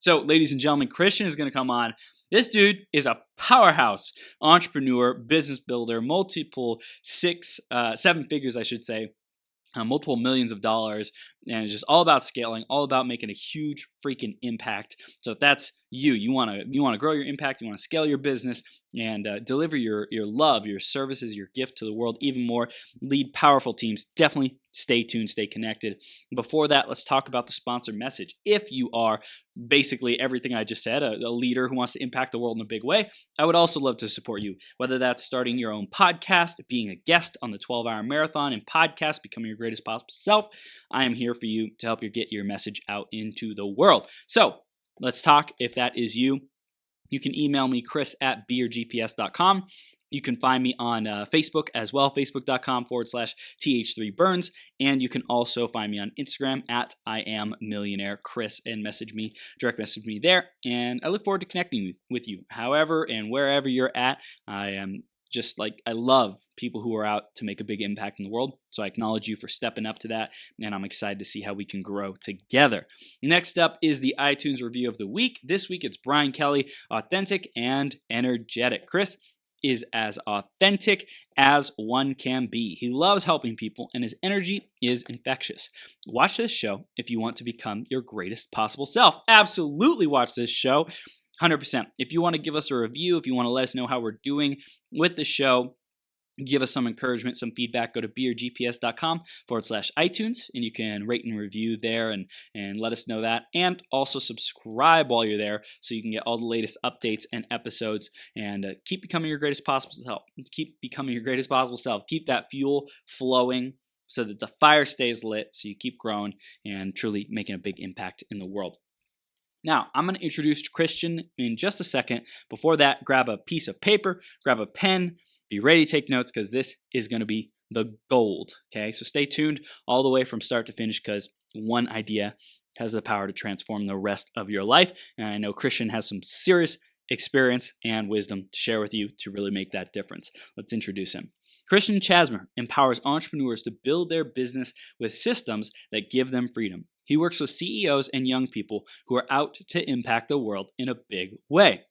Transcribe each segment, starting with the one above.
So, ladies and gentlemen, Christian is going to come on. This dude is a powerhouse entrepreneur, business builder, multiple seven figures, I should say. Multiple millions of dollars, and it's just all about scaling, all about making a huge freaking impact. So if that's you want to grow your impact, you want to scale your business, and deliver your love, your services, your gift to the world even more, lead powerful teams, definitely stay tuned, stay connected. Before that, let's talk about the sponsor message. If you are basically everything I just said, a leader who wants to impact the world in a big way, I would also love to support you, whether that's starting your own podcast, being a guest on the 12-hour marathon and podcast, becoming your greatest possible self. I am here for you to help you get your message out into the world. So let's talk. If that is you, you can email me, chris@beyourgps.com. You can find me on Facebook as well, facebook.com/th3burns. And you can also find me on Instagram @IamMillionaireChris and direct message me there. And I look forward to connecting with you. However and wherever you're at, I love people who are out to make a big impact in the world. So I acknowledge you for stepping up to that, and I'm excited to see how we can grow together. Next up is the iTunes review of the week. This week it's Brian Kelly, authentic and energetic. Chris is as authentic as one can be. He loves helping people, and his energy is infectious. Watch this show if you want to become your greatest possible self. Absolutely watch this show. 100%. If you want to give us a review, if you want to let us know how we're doing with the show, give us some encouragement, some feedback, go to beyourgps.com/iTunes, and you can rate and review there and let us know that. And also subscribe while you're there so you can get all the latest updates and episodes, and keep becoming your greatest possible self. Keep becoming your greatest possible self. Keep that fuel flowing so that the fire stays lit, so you keep growing and truly making a big impact in the world. Now, I'm going to introduce Christian in just a second. Before that, grab a piece of paper, grab a pen, be ready to take notes, because this is going to be the gold, okay? So stay tuned all the way from start to finish, because one idea has the power to transform the rest of your life. And I know Christian has some serious experience and wisdom to share with you to really make that difference. Let's introduce him. Christian Chasmer empowers entrepreneurs to build their business with systems that give them freedom. He works with CEOs and young people who are out to impact the world in a big way.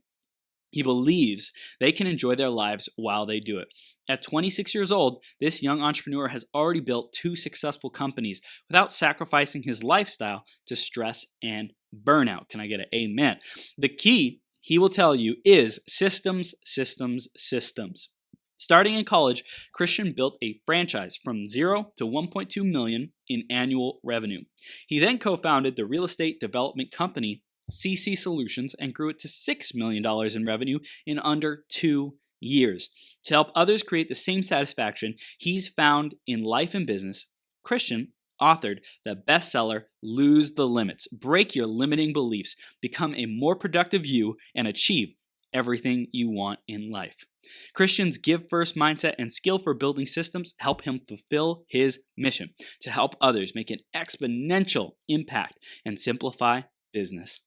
He believes they can enjoy their lives while they do it. At 26 years old, this young entrepreneur has already built 2 successful companies without sacrificing his lifestyle to stress and burnout. Can I get an amen? The key, he will tell you, is systems, systems, systems. Starting in college, Christian built a franchise from 0 to 1.2 million in annual revenue. He then co-founded the real estate development company CC Solutions and grew it to $6 million in revenue in under 2 years. To help others create the same satisfaction he's found in life and business, Christian authored the bestseller Lose the Limits. Break your limiting beliefs, become a more productive you, and achieve everything you want in life. Christian's give-first mindset and skill for building systems help him fulfill his mission to help others make an exponential impact and simplify business.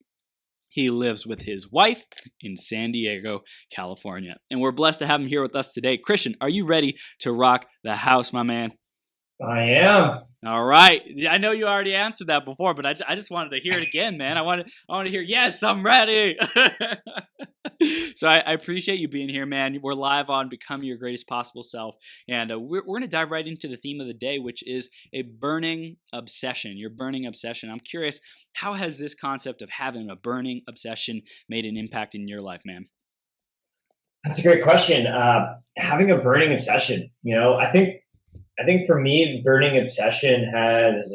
He lives with his wife in San Diego, California, and we're blessed to have him here with us today. Christian, are you ready to rock the house, my man? I am. All right. I know you already answered that before, but I just wanted to hear it again, man. I want to hear, yes, I'm ready. So I appreciate you being here, man. We're live on Become Your Greatest Possible Self, and we're going to dive right into the theme of the day, which is a burning obsession, your burning obsession. I'm curious, how has this concept of having a burning obsession made an impact in your life, man? That's a great question. Having a burning obsession, I think for me, burning obsession has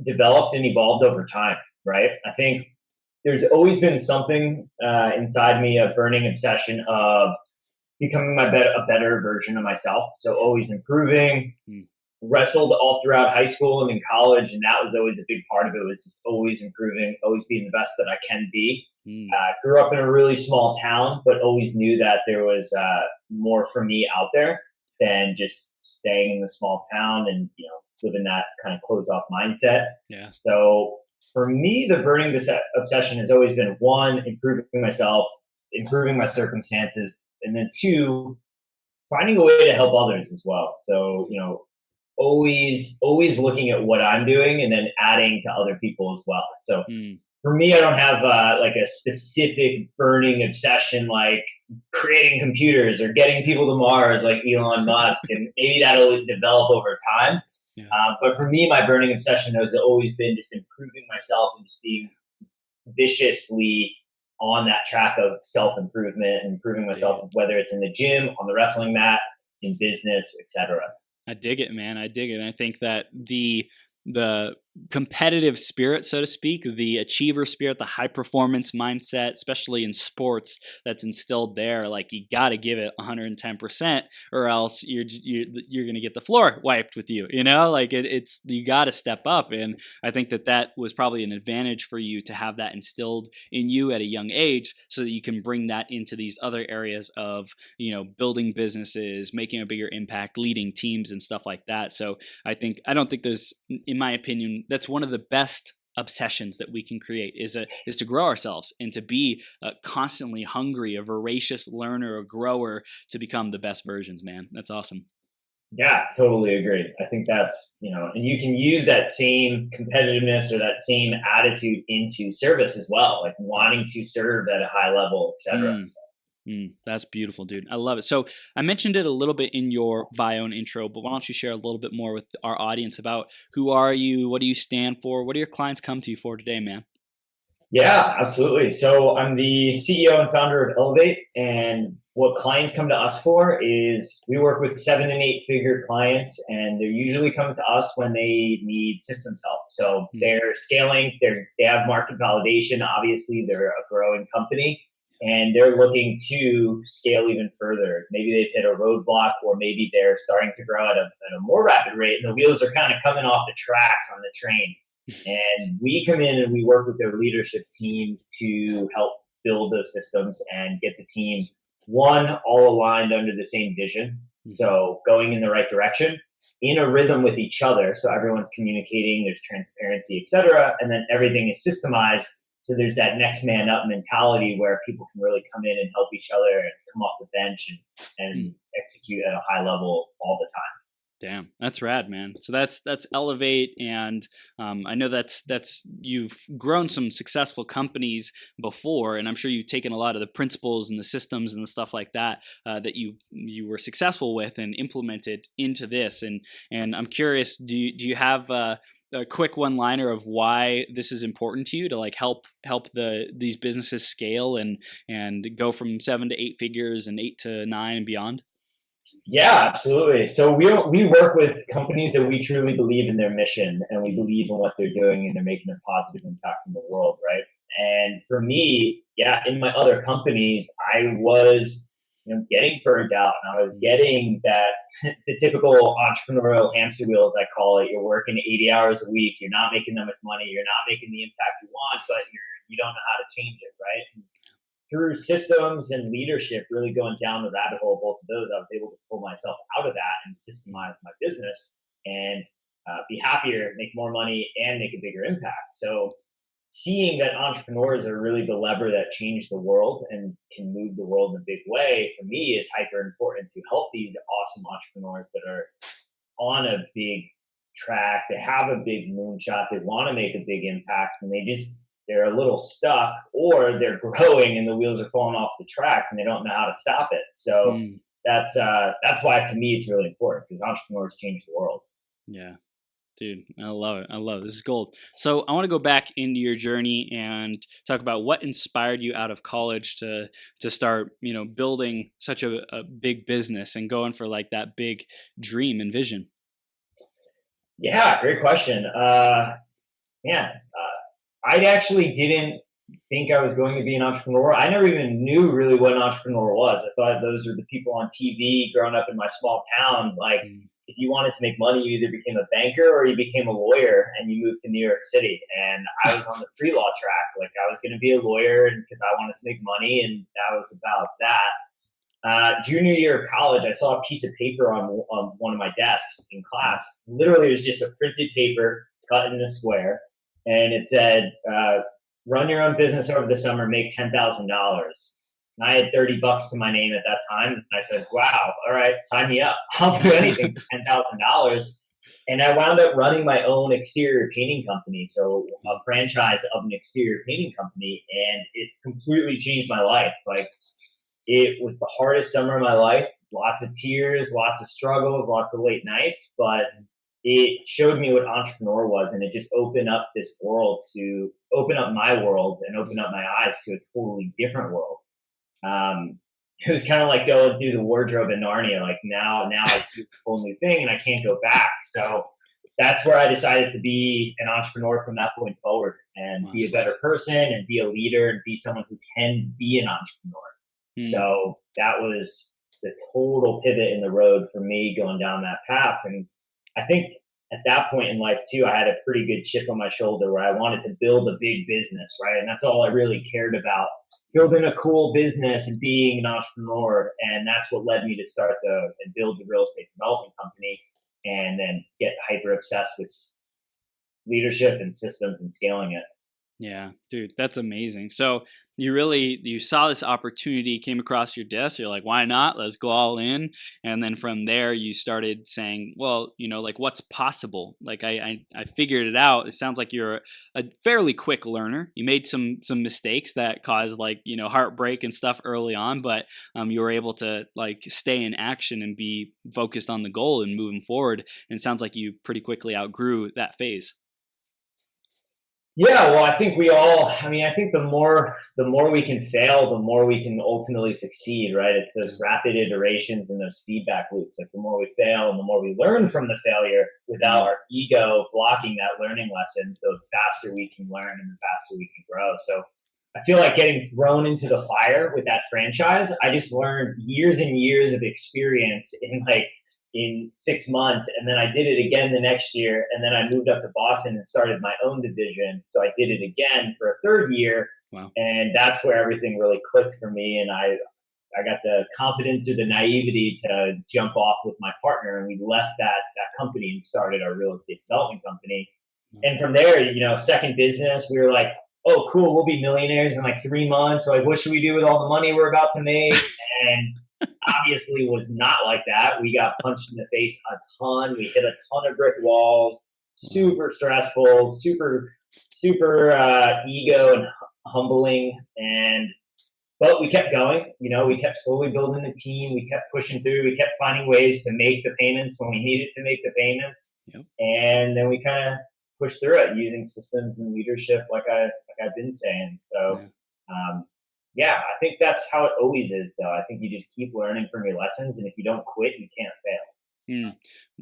developed and evolved over time, right? I think there's always been something inside me, a burning obsession of becoming a better version of myself. So always improving, wrestled all throughout high school and in college. And that was always a big part of it, was just always improving, always being the best that I can be. Grew up in a really small town, but always knew that there was more for me out there than just staying in the small town and, living that kind of closed off mindset. Yeah. So for me, the burning obsession has always been, 1, improving myself, improving my circumstances, and then 2, finding a way to help others as well. So, always looking at what I'm doing and then adding to other people as well. So for me, I don't have like a specific burning obsession, like creating computers or getting people to Mars, like Elon Musk, and maybe that'll develop over time. Yeah. But for me, my burning obsession has always been just improving myself and just being viciously on that track of self improvement and improving myself, whether it's in the gym, on the wrestling mat, in business, etc. I dig it, man. I dig it. And I think that the competitive spirit, so to speak, the achiever spirit, the high performance mindset, especially in sports, that's instilled there. Like you got to give it 110%, or else you're going to get the floor wiped with you. You know, like it's you got to step up. And I think that was probably an advantage for you to have that instilled in you at a young age, so that you can bring that into these other areas of, you know, building businesses, making a bigger impact, leading teams, and stuff like that. So I don't think there's, in my opinion, that's one of the best obsessions that we can create is to grow ourselves and to be constantly hungry, a voracious learner, a grower, to become the best versions, man. That's awesome. Yeah, totally agree. I think that's, and you can use that same competitiveness or that same attitude into service as well, like wanting to serve at a high level, etc. Mm. That's beautiful, dude. I love it. So I mentioned it a little bit in your bio and intro, but why don't you share a little bit more with our audience about who are you? What do you stand for? What do your clients come to you for today, man? Yeah, absolutely. So I'm the CEO and founder of Elevate, and what clients come to us for is we work with 7 and 8 figure clients, and they're usually coming to us when they need systems help. So they're scaling, they have market validation. Obviously, they're a growing company, and they're looking to scale even further. Maybe they've hit a roadblock, or maybe they're starting to grow at a more rapid rate, and the wheels are kind of coming off the tracks on the train. And we come in and we work with their leadership team to help build those systems and get the team, one, all aligned under the same vision. So going in the right direction, in a rhythm with each other. So everyone's communicating, there's transparency, etc. And then everything is systemized. So there's that next man up mentality where people can really come in and help each other and come off the bench and execute at a high level all the time. Damn, that's rad, man. So that's Elevate, and I know that's you've grown some successful companies before, and I'm sure you've taken a lot of the principles and the systems and the stuff like that that you were successful with and implemented into this. And I'm curious, do you have a quick one-liner of why this is important to you to like help these businesses scale and go from 7 to 8 figures and 8 to 9 and beyond? Yeah, absolutely. So we work with companies that we truly believe in their mission, and we believe in what they're doing, and they're making a positive impact in the world, right? And for me, yeah, in my other companies, I was getting burnt out, and I was getting that the typical entrepreneurial hamster wheel, as I call it. You're working 80 hours a week, you're not making that much money, you're not making the impact you want, but you don't know how to change it, right? And through systems and leadership, really going down the rabbit hole of both of those, I was able to pull myself out of that and systemize my business and be happier, make more money, and make a bigger impact. So seeing that entrepreneurs are really the lever that change the world and can move the world in a big way, for me, it's hyper important to help these awesome entrepreneurs that are on a big track. They have a big moonshot. They want to make a big impact, and they're a little stuck, or they're growing and the wheels are falling off the tracks and they don't know how to stop it. So that's why, to me, it's really important, because entrepreneurs change the world. Yeah. Dude, I love it. I love it. This is gold. So I want to go back into your journey and talk about what inspired you out of college to start, building such a big business and going for like that big dream and vision. Yeah, great question. I actually didn't think I was going to be an entrepreneur. I never even knew really what an entrepreneur was. I thought those were the people on TV growing up in my small town. Like, if you wanted to make money, you either became a banker or you became a lawyer and you moved to New York City. And I was on the pre-law track. Like, I was going to be a lawyer because I wanted to make money, and that was about that. Junior year of college, I saw a piece of paper on one of my desks in class. Literally, it was just a printed paper cut in a square. And it said, run your own business over the summer, make $10,000. And I had $30 to my name at that time. And I said, wow, all right, sign me up. I'll do anything for $10,000. and I wound up running my own exterior painting company, so a franchise of an exterior painting company, and it completely changed my life. Like, it was the hardest summer of my life, lots of tears, lots of struggles, lots of late nights, but it showed me what entrepreneur was, and it just opened up this world to open up my world and open up my eyes to a totally different world. Um, it was kind of like going through the wardrobe in Narnia. Like, now I see this whole new thing and I can't go back. So that's where I decided to be an entrepreneur from that point forward, and Wow. be a better person and be a leader and be someone who can be an entrepreneur. So that was the total pivot in the road for me going down that path. And I think at that point in life too, I had a pretty good chip on my shoulder where I wanted to build a big business, right? And that's all I really cared about, building a cool business and being an entrepreneur. And that's what led me to start and build the real estate development company, and then get hyper obsessed with leadership and systems and scaling it. Yeah, dude, that's amazing. So you saw this opportunity, came across your desk. You're like, why not? Let's go all in. And then from there, you started saying, well, like what's possible. Like I figured it out. It sounds like you're a fairly quick learner. You made some mistakes that caused like heartbreak and stuff early on, but you were able to like stay in action and be focused on the goal and moving forward. And it sounds like you pretty quickly outgrew that phase. Yeah, well, I think we all. I mean, I think the more we can fail, the more we can ultimately succeed, right? It's those rapid iterations and those feedback loops. Like, the more we fail and the more we learn from the failure, without our ego blocking that learning lesson, the faster we can learn and the faster we can grow. So I feel like getting thrown into the fire with that franchise, I just learned years and years of experience in 6 months. And then I did it again the next year. And then I moved up to Boston and started my own division. So I did it again for a third year. Wow. And that's where everything really clicked for me. And I got the confidence or the naivety to jump off with my partner. And we left that company and started our real estate development company. And from there, second business, we were like, oh, cool, we'll be millionaires in like 3 months. We're like, what should we do with all the money we're about to make? And obviously was not like that. We got punched in the face a ton. We hit a ton of brick walls, super stressful, super ego and humbling. But we kept going. We kept slowly building the team. We kept pushing through. We kept finding ways to make the payments when we needed to make the payments. Yep. And then we kind of pushed through it using systems and leadership, like I've been saying. So, yeah, I think that's how it always is, though. I think you just keep learning from your lessons, and if you don't quit, you can't fail.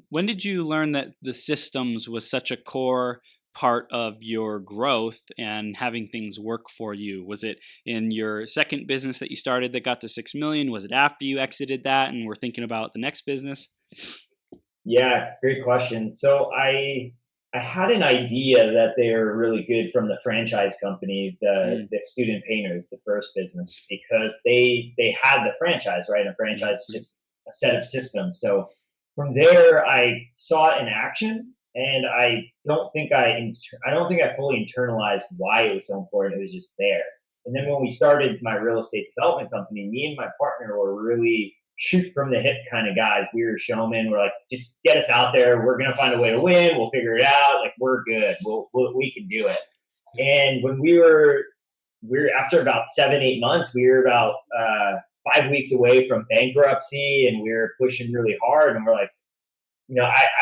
When did you learn that the systems was such a core part of your growth and having things work for you? Was it in your second business that you started that got to 6 million? Was it after you exited that and were thinking about the next business? Yeah, great question. So I had an idea that they were really good from the franchise company, the student painters, the first business, because they had the franchise, right? A franchise is just a set of systems. So from there, I saw it in action, and I don't think I fully internalized why it was so important. It was just there. And then when we started my real estate development company, me and my partner were really shoot from the hip kind of guys. We were showmen. We're like, just get us out there. We're going to find a way to win. We'll figure it out. Like, we're good. We can do it. And when we were after about 7-8 months, we were about 5 weeks away from bankruptcy, and we were pushing really hard. And we're like,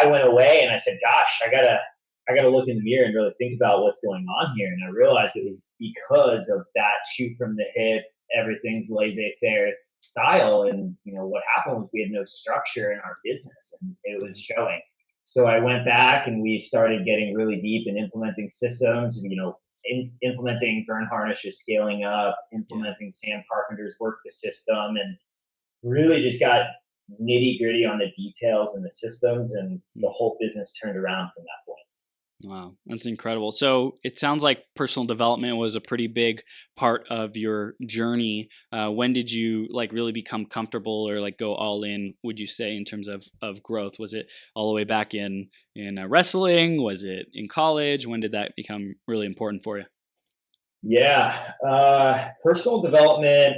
I went away and I said, gosh, I gotta look in the mirror and really think about what's going on here. And I realized it was because of that shoot from the hip, everything's laissez-faire style. And what happened was we had no structure in our business, and it was showing. So I went back and we started getting really deep in implementing systems, implementing Vern Harnish's scaling up, implementing Sam Carpenter's work the system, and really just got nitty gritty on the details and the systems, and the whole business turned around from that point. Wow, that's incredible. So it sounds like personal development was a pretty big part of your journey. When did you like really become comfortable or like go all in, would you say, in terms of growth? Was it all the way back in wrestling? Was it in college? When did that become really important for you? Yeah, personal development.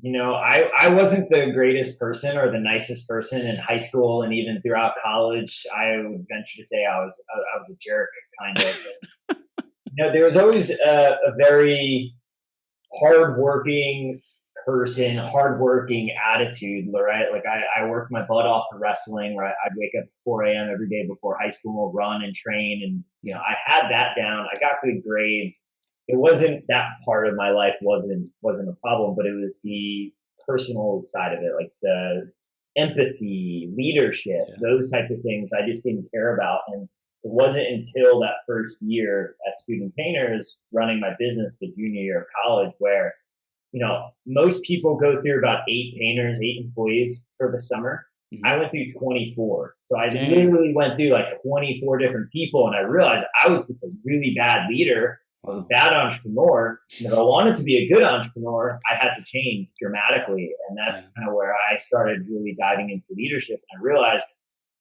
I wasn't the greatest person or the nicest person in high school, and even throughout college. I would venture to say I was a jerk, kind of. There was always a very hardworking person, hardworking attitude, right? Like I worked my butt off for wrestling, right? I'd wake up at 4 a.m. every day before high school, run and train. And, I had that down. I got good grades. It wasn't that part of my life wasn't a problem, but it was the personal side of it, like the empathy, leadership, Yeah. those types of things I just didn't care about. And it wasn't until that first year at Student Painters running my business, the junior year of college, where most people go through about 8 painters, 8 employees for the summer. Mhm. I went through 24. So I Dang. literally went through like 24 different people. And I realized I was just a really bad leader. I was a Wow. bad entrepreneur. And if I wanted to be a good entrepreneur, I had to change dramatically. And Yeah. that's kind of where I started really diving into leadership. And I realized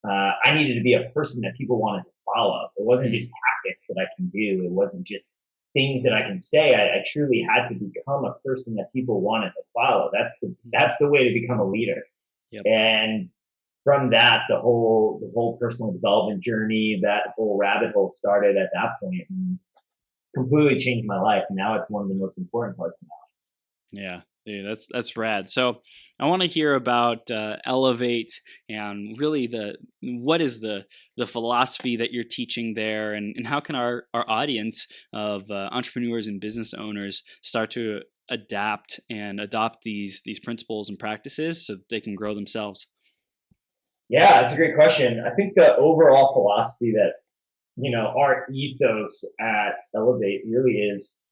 I needed to be a person that people wanted to follow. It wasn't Mm. just tactics that I can do. It wasn't just things that I can say. I truly had to become a person that people wanted to follow. That's the way to become a leader. Yep. And from that, the whole personal development journey, that whole rabbit hole started at that point and completely changed my life. And now it's one of the most important parts of Yeah, dude, that's rad. So I want to hear about Elevate and really what is the philosophy that you're teaching there, and how can our audience of entrepreneurs and business owners start to adapt and adopt these principles and practices so that they can grow themselves. Yeah, it's a great question. I think the overall philosophy that, our ethos at Elevate really is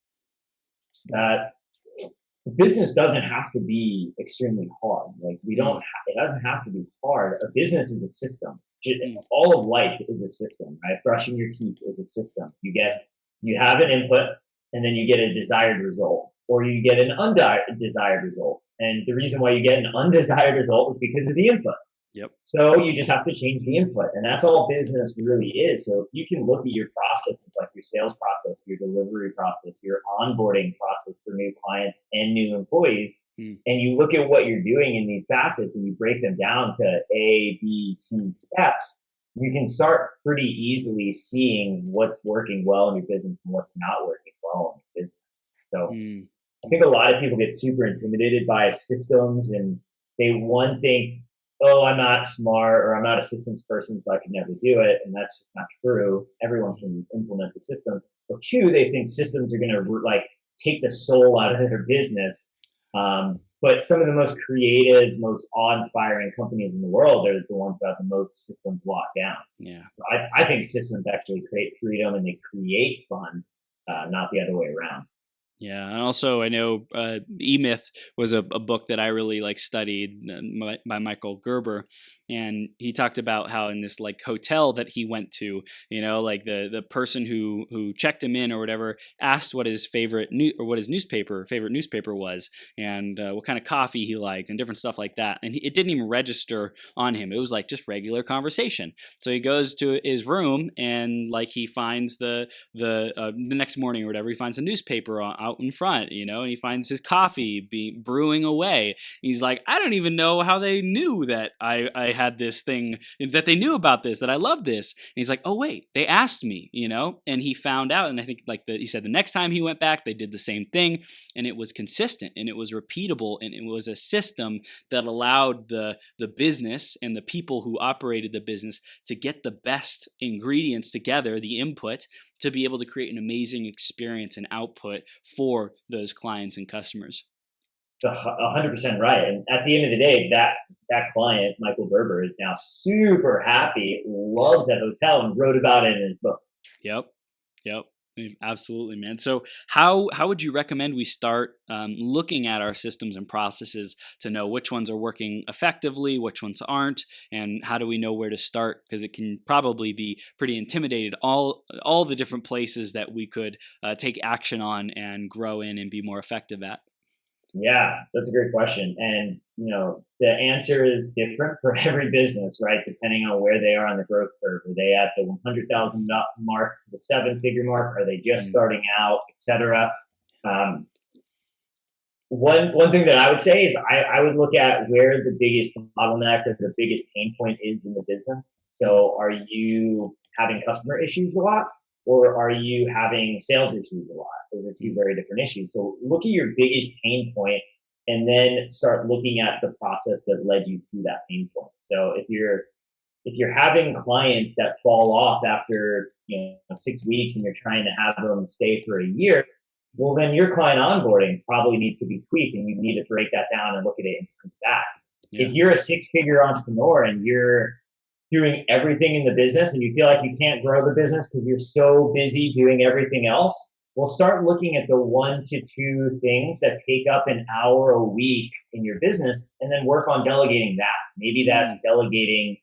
that business doesn't have to be extremely hard. Like we don't, Mm, it doesn't have to be hard. A business is a system. mm, All of life is a system, right? Brushing your teeth is a system. You have an input, and then you get a desired result, or you get an undesired result. And the reason why you get an undesired result is because of the input. yep. So you just have to change the input. And that's all business really is. So if you can look at your processes, like your sales process, your delivery process, your onboarding process for new clients and new employees, Mm, and you look at what you're doing in these facets and you break them down to A, B, C steps, you can start pretty easily seeing what's working well in your business and what's not working well in your business. So mm, I think a lot of people get super intimidated by systems, and they one think, oh, I'm not smart or I'm not a systems person, so I can never do it. And that's just not true. Everyone can implement the system. Or two, they think systems are going to like take the soul out of their business. But some of the most creative, most awe-inspiring companies in the world are the ones that have the most systems locked down. yeah. I think systems actually create freedom and they create fun, not the other way around. Yeah, and also I know E Myth was a book that I really like studied by Michael Gerber, and he talked about how in this like hotel that he went to, like the person who checked him in or whatever asked what his what his favorite newspaper was, and what kind of coffee he liked, and different stuff like that, and it didn't even register on him. It was like just regular conversation. So he goes to his room and like he finds the next morning or whatever, he finds a newspaper out in front, and he finds his coffee brewing away. He's like, I don't even know how they knew that I had this thing, that they knew about this, that I love this. And he's like, oh wait, they asked me, and he found out. And I think like he said the next time he went back, they did the same thing, and it was consistent and it was repeatable and it was a system that allowed the business and the people who operated the business to get the best ingredients together, the input, to be able to create an amazing experience and output for those clients and customers. It's 100% right. And at the end of the day, that client, Michael Gerber, is now super happy, Yeah. loves that hotel, and wrote about it in his book. Yep. Yep. Absolutely, man. So, how would you recommend we start looking at our systems and processes to know which ones are working effectively, which ones aren't, and how do we know where to start? Because it can probably be pretty intimidated all the different places that we could take action on and grow in and be more effective at. Yeah, that's a great question. And, the answer is different for every business, right? Depending on where they are on the growth curve. Are they at the 100,000 mark to the 7-figure mark? Are they just Mm, starting out, et cetera? Um, one thing that I would say is I would look at where the biggest bottleneck or the biggest pain point is in the business. So are you having customer issues a lot, or are you having sales issues a lot? Those are two very different issues. So look at your biggest pain point and then start looking at the process that led you to that pain point. So if you're having clients that fall off after 6 weeks and you're trying to have them stay for a year, well, then your client onboarding probably needs to be tweaked, and you need to break that down and look at it in terms of that. Yeah. If you're a six-figure entrepreneur and you're doing everything in the business and you feel like you can't grow the business because you're so busy doing everything else, we'll start looking at the 1 to 2 things that take up an hour a week in your business, and then work on delegating that. Maybe that's delegating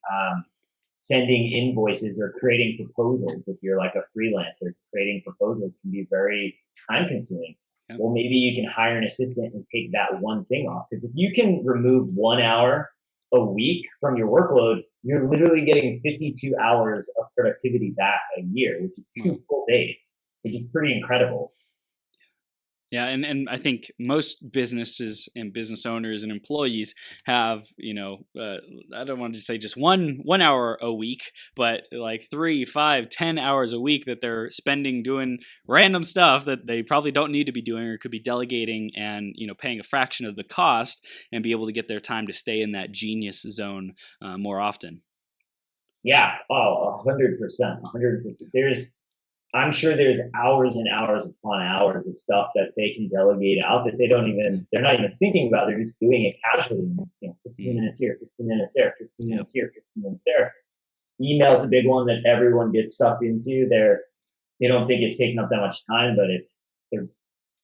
sending invoices or creating proposals. If you're like a freelancer, creating proposals can be very time consuming. Yep. Well, maybe you can hire an assistant and take that one thing off. Because if you can remove 1 hour a week from your workload, you're literally getting 52 hours of productivity back a year, which is 2 full days, which is pretty incredible. Yeah, and I think most businesses and business owners and employees have, I don't want to say just one hour a week, but like 3, 5, 10 hours a week that they're spending doing random stuff that they probably don't need to be doing, or could be delegating and, paying a fraction of the cost, and be able to get their time to stay in that genius zone more often. Yeah. Oh, 100%. 150. I'm sure there's hours and hours upon hours of stuff that they can delegate out that they're not even thinking about. They're just doing it casually. 15 minutes here, 15 minutes there, 15 minutes here, 15 minutes there. Email's a big one that everyone gets sucked into. They don't think it's taking up that much time, but it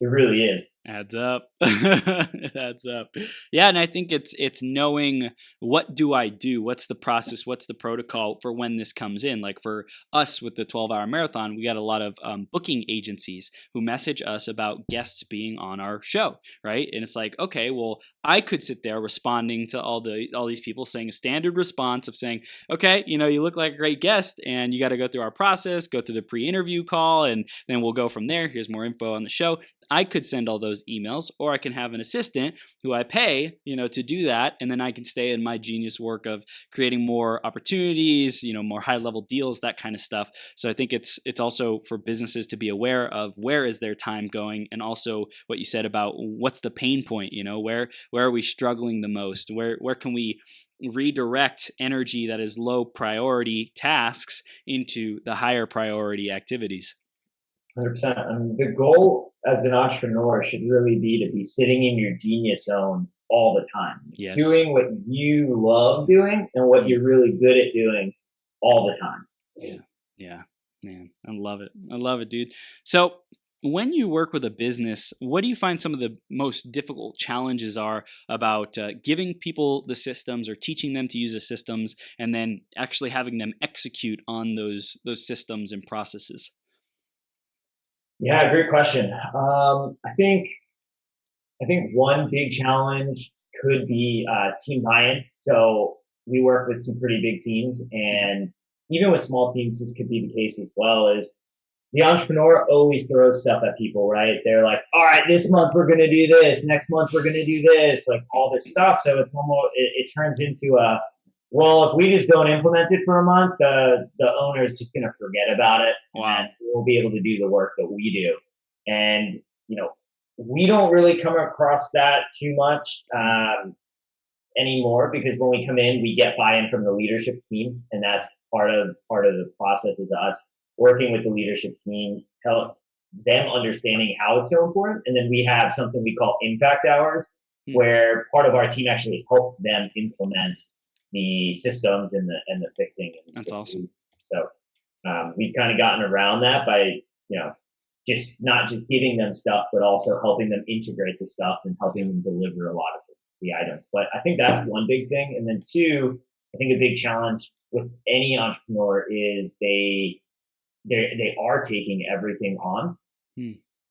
really is. Adds up. It adds up. Yeah, and I think it's knowing, what do I do? What's the process? What's the protocol for when this comes in? Like for us with the 12-hour marathon, we got a lot of booking agencies who message us about guests being on our show, right? And it's like, okay, well, I could sit there responding to all these people, saying a standard response of saying, okay, you look like a great guest, and you got to go through our process, go through the pre-interview call, and then we'll go from there. Here's more info on the show. I could send all those emails, or I can have an assistant who I pay, to do that. And then I can stay in my genius work of creating more opportunities, more high level deals, that kind of stuff. So I think it's also for businesses to be aware of where is their time going, and also what you said about what's the pain point, where are we struggling the most? Where can we redirect energy that is low priority tasks into the higher priority activities? 100%. I mean, the goal as an entrepreneur should really be to be sitting in your genius zone all the time. Yes. Doing what you love doing and what you're really good at doing all the time. Yeah, man, I love it, dude. So when you work with a business, what do you find some of the most difficult challenges are about giving people the systems, or teaching them to use the systems, and then actually having them execute on those systems and processes? Yeah, great question. I think one big challenge could be team buy-in. So we work with some pretty big teams, and even with small teams, this could be the case as well. Is the entrepreneur always throws stuff at people, right? They're like, all right, this month we're going to do this, next month we're going to do this, like all this stuff. So it's almost, it turns into well, if we just don't implement it for a month, the owner is just going to forget about it. Wow. And we'll be able to do the work that we do. And, we don't really come across that too much anymore, because when we come in, we get buy-in from the leadership team. And that's part of the process is us working with the leadership team, tell them understanding how it's so important. And then we have something we call impact hours, where part of our team actually helps them implement the systems and the fixing. And that's awesome. So we've kind of gotten around that by, just not just giving them stuff, but also helping them integrate the stuff and helping them deliver a lot of the items. But I think that's one big thing. And then 2, I think a big challenge with any entrepreneur is they are taking everything on,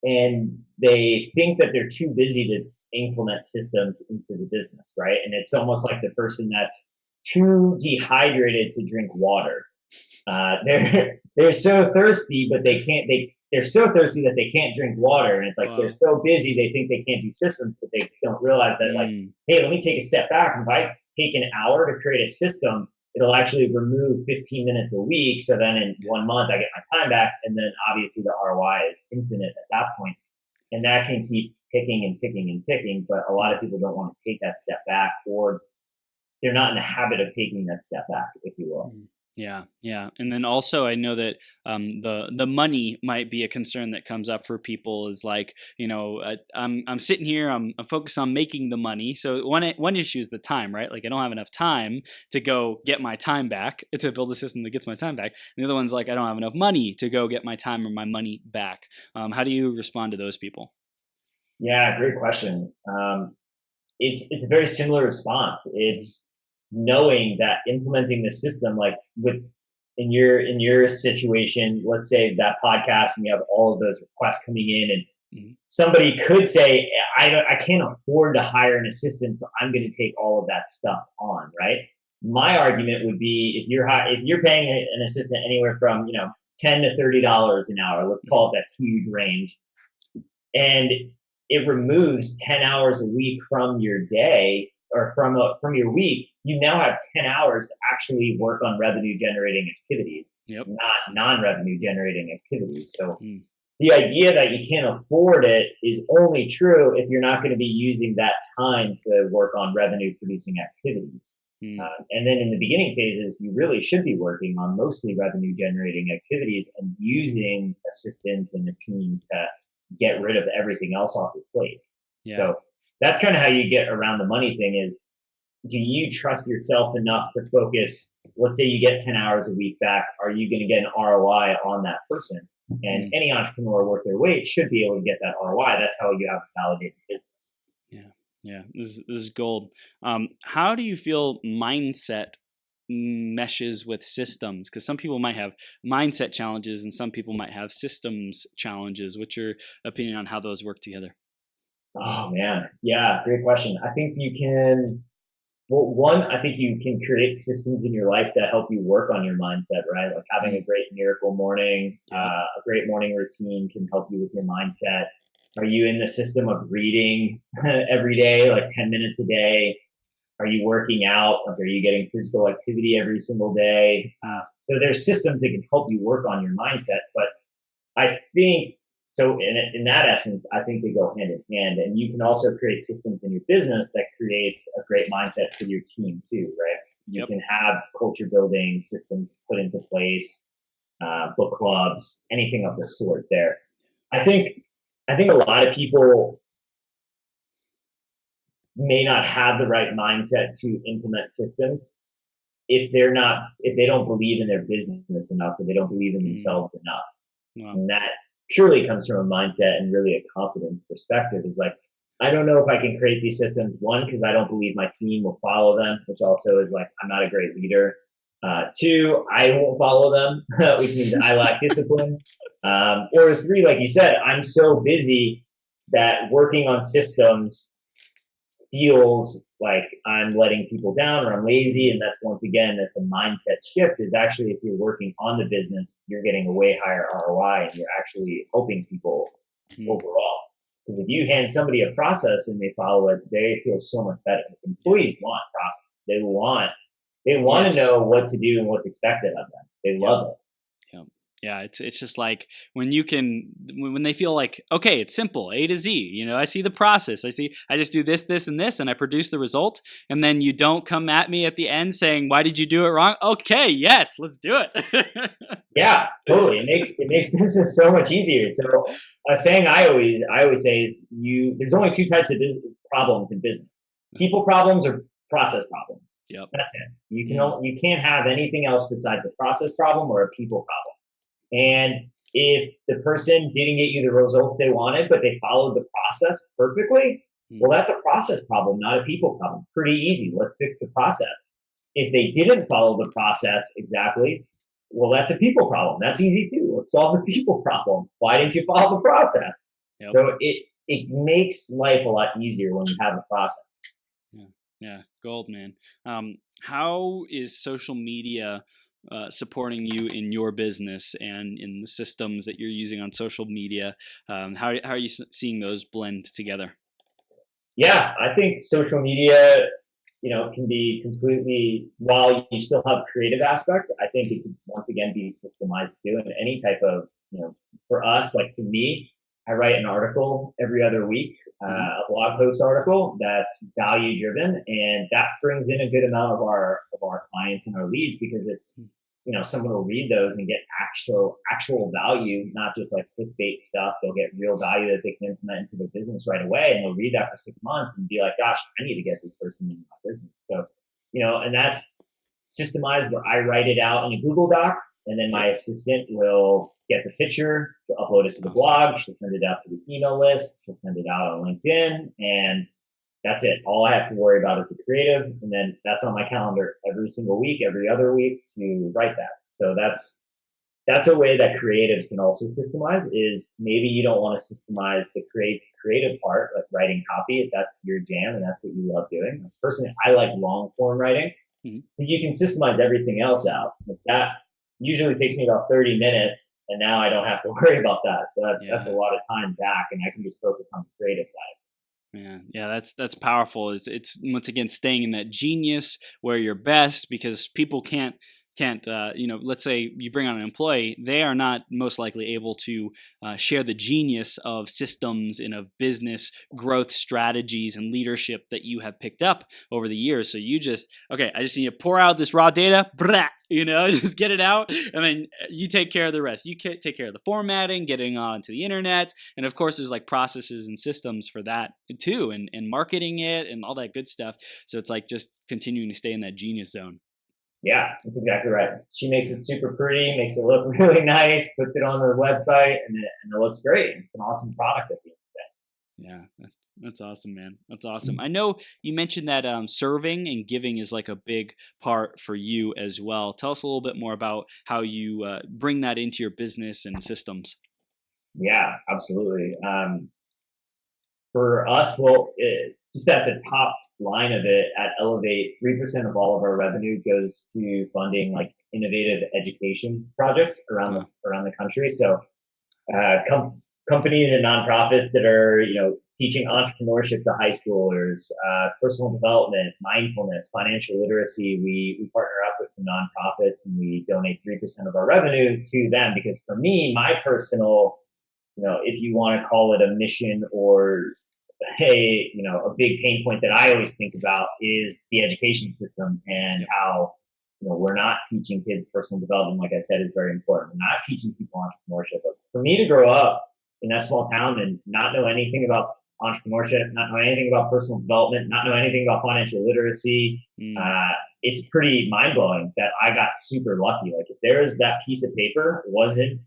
and they think that they're too busy to implement systems into the business, right? And it's almost like the person that's too dehydrated to drink water. They're so thirsty, but they they're so thirsty that they can't drink water. And it's like, they're Wow. so busy, they think they can't do systems, but they don't realize that like, Mm. hey, let me take a step back. If I take an hour to create a system, it'll actually remove 15 minutes a week. So then in 1 month, I get my time back. And then obviously the ROI is infinite at that point. And that can keep ticking and ticking and ticking. But a lot of people don't want to take that step back, or they're not in the habit of taking that step back, if you will. Yeah, yeah, and then also I know that the money might be a concern that comes up for people. Is like, I'm sitting here, I'm focused on making the money. So one issue is the time, right? Like I don't have enough time to go get my time back, to build a system that gets my time back. And the other one's like I don't have enough money to go get my time or my money back. How do you respond to those people? Yeah, great question. It's a very similar response. It's knowing that implementing the system, like with in your situation, let's say that podcast and you have all of those requests coming in, and Mhm. somebody could say, I can't afford to hire an assistant, so I'm going to take all of that stuff on, right? My argument would be if you're paying an assistant anywhere from $10 to $30 an hour, let's call it that huge range, and it removes 10 hours a week from your day, or from your week, you now have 10 hours to actually work on revenue generating activities, Yep. not non-revenue generating activities. So Mm. the idea that you can't afford it is only true if you're not going to be using that time to work on revenue producing activities. Mm. And then in the beginning phases, you really should be working on mostly revenue generating activities and using assistants and a team to get rid of everything else off your plate. Yeah. So that's kind of how you get around the money thing is, do you trust yourself enough to focus? Let's say you get 10 hours a week back. Are you going to get an ROI on that person? And any entrepreneur worth their weight should be able to get that ROI. That's how you have a validated business. Yeah, yeah, this is gold. How do you feel mindset meshes with systems? Because some people might have mindset challenges and some people might have systems challenges. What's your opinion on how those work together? Oh man, yeah, great question. I think you can. Well, one, I think you can create systems in your life that help you work on your mindset, right? Like having a great miracle morning, Yep. a great morning routine can help you with your mindset. Are you in the system of reading every day, like 10 minutes a day? Are you working out? Like, are you getting physical activity every single day? So there's systems that can help you work on your mindset. But I think so. In that essence, I think they go hand in hand. And you can also create systems in your business that creates a great mindset for your team too, right? You Yep. can have culture building systems put into place, book clubs, anything of the sort. There, I think a lot of people may not have the right mindset to implement systems if they don't believe in their business enough, or they don't believe in themselves enough. Wow. And that purely comes from a mindset and really a confidence perspective. Is like, I don't know if I can create these systems. One, because I don't believe my team will follow them, which also is like, I'm not a great leader. Two, I won't follow them, which means I lack discipline. Or three, like you said, I'm so busy that working on systems feels like I'm letting people down or I'm lazy. And that's, once again, that's a mindset shift. Is actually, if you're working on the business, you're getting a way higher ROI and you're actually helping people overall. Because if you hand somebody a process and they follow it, they feel so much better. Employees want process. They want Yes. to know what to do and what's expected of them. They love it. Yeah, it's just like when they feel like, okay, it's simple, A to Z. I see the process. I just do this, this, and this, and I produce the result. And then you don't come at me at the end saying, why did you do it wrong? Okay, yes, let's do it. Yeah, totally. It makes business so much easier. So a saying I always say is, there's only two types of problems in business: people problems or process problems. Yep. That's it. You can't have anything else besides a process problem or a people problem. And if the person didn't get you the results they wanted, but they followed the process perfectly, well, that's a process problem, not a people problem. Pretty easy. Let's fix the process. If they didn't follow the process exactly, well, that's a people problem. That's easy too. Let's solve the people problem. Why didn't you follow the process? Yep. So it makes life a lot easier when you have a process. Yeah, gold, man. How is social media supporting you in your business and in the systems that you're using on social media. How are you seeing those blend together? Yeah, I think social media, can be completely, while you still have creative aspect, I think it can once again be systemized too. And any type of, for us, like for me, I write an article every other week, Mm-hmm. a blog post article that's value driven, and that brings in a good amount of our clients and our leads because it's, someone will read those and get actual value, not just like clickbait stuff. They'll get real value that they can implement into their business right away, and they'll read that for 6 months and be like, "Gosh, I need to get this person into my business." So, and that's systemized where I write it out in a Google Doc, and then my Yep. assistant will get the picture, she'll upload it to the Awesome. blog, she'll send it out to the email list, she'll send it out on LinkedIn, and that's it. All I have to worry about is the creative, and then that's on my calendar every single week, every other week to write that. So that's a way that creatives can also systemize. Is maybe you don't want to systemize the creative part, like writing copy, if that's your jam and that's what you love doing. Personally, I like long form writing. Mm-hmm. You can systemize everything else out. Like that usually takes me about 30 minutes, and now I don't have to worry about that. So that's a Yeah. lot of time back, and I can just focus on the creative side. Yeah, that's powerful. It's once again staying in that genius where you're best because people can't let's say you bring on an employee, they are not most likely able to share the genius of systems and of business growth strategies and leadership that you have picked up over the years. So you just I just need to pour out this raw data, just get it out, and then you take care of the rest. You take care of the formatting, getting onto the internet, and of course there's like processes and systems for that too, and marketing it and all that good stuff. So it's like just continuing to stay in that genius zone. Yeah, that's exactly right. She makes it super pretty, makes it look really nice, puts it on her website, and it looks great. It's an awesome product at the end Yeah, that's awesome, man. That's awesome. I know you mentioned that serving and giving is like a big part for you as well. Tell us a little bit more about how you bring that into your business and systems. of the day. Yeah, absolutely. For us, well, just at the top line of it, at Elevate, 3% of all of our revenue goes to funding like innovative education projects Oh, around the country. So companies and nonprofits that are teaching entrepreneurship to high schoolers, personal development, mindfulness, financial literacy. We partner up with some nonprofits and we donate 3% of our revenue to them because for me, my personal, if you want to call it a mission or hey, a big pain point that I always think about is the education system and yep. how we're not teaching kids personal development. Like I said, is very important. We're not teaching people entrepreneurship. But for me to grow up in that small town and not know anything about entrepreneurship, not know anything about personal development, not know anything about financial literacy, Mm, it's pretty mind blowing that I got super lucky. Like if there is that piece of paper wasn't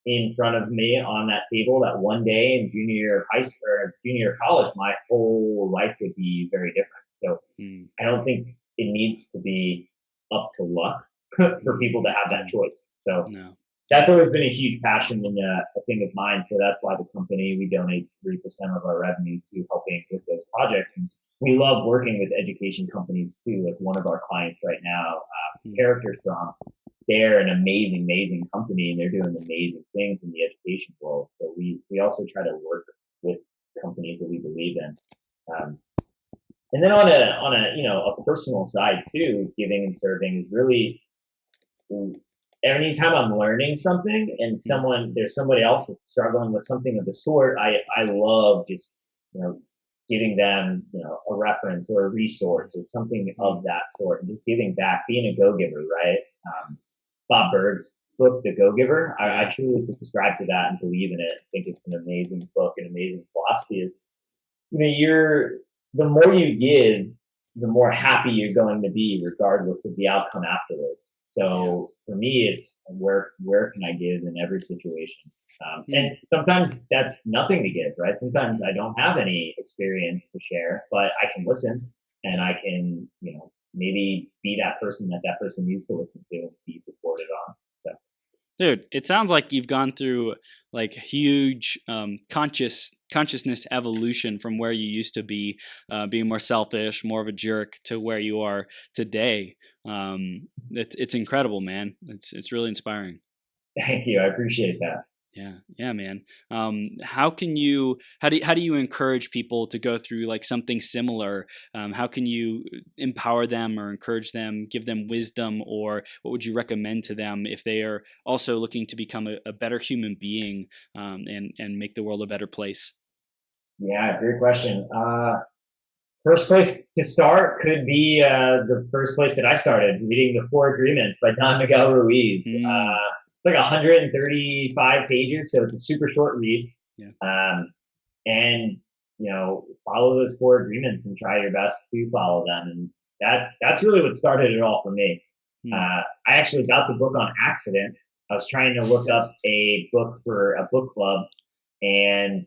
in front of me on that table that one day in junior year of high school or junior year of college, my whole life would be very different. So mm, I don't think it needs to be up to luck for mm, people to have that mm. choice. So No. that's always been a huge passion and a thing of mine. So that's why the company, we donate 3% of our revenue to helping with those projects. And we love working with education companies too. Like one of our clients right now, Mm, Character Strong, they're an amazing, amazing company and they're doing amazing things in the education world. So we also try to work with companies that we believe in. And then on a a personal side too, giving and serving is really anytime I'm learning something and mm, there's somebody else that's struggling with something of the sort, I love just giving them a reference or a resource or something mm. of that sort and just giving back, being a go giver, right? Bob Berg's book, The Go Giver, I Yeah. truly subscribe to that and believe in it. I think it's an amazing book, an amazing philosophy. Is you're the more you give, the more happy you're going to be, regardless of the outcome afterwards. Yeah. So for me, it's where can I give in every situation? Mm. And sometimes that's nothing to give, right? Sometimes I don't have any experience to share, but I can listen and Yep. I can, maybe be that person that person needs to listen to and be supported on. So Dude, it sounds like you've gone through like huge consciousness evolution from where you used to be, being more selfish, more of a jerk, to where you are today. It's incredible, man. It's really inspiring. Thank you. I appreciate that. Yeah, yeah, man. How do you encourage people to go through like something similar? How can you empower them or encourage them, give them wisdom, or what would you recommend to them if they are also looking to become a better human being, and make the world a better place? Yeah, great question. First place to start could be the first place that I started, reading The Four Agreements by Don Miguel Ruiz. Mm, It's like 135 pages, so it's a super short read. yeah. And follow those four agreements and try your best to follow them. And that's really what started it all for me. Mm, I actually got the book on accident. I was trying to look up a book for a book club, and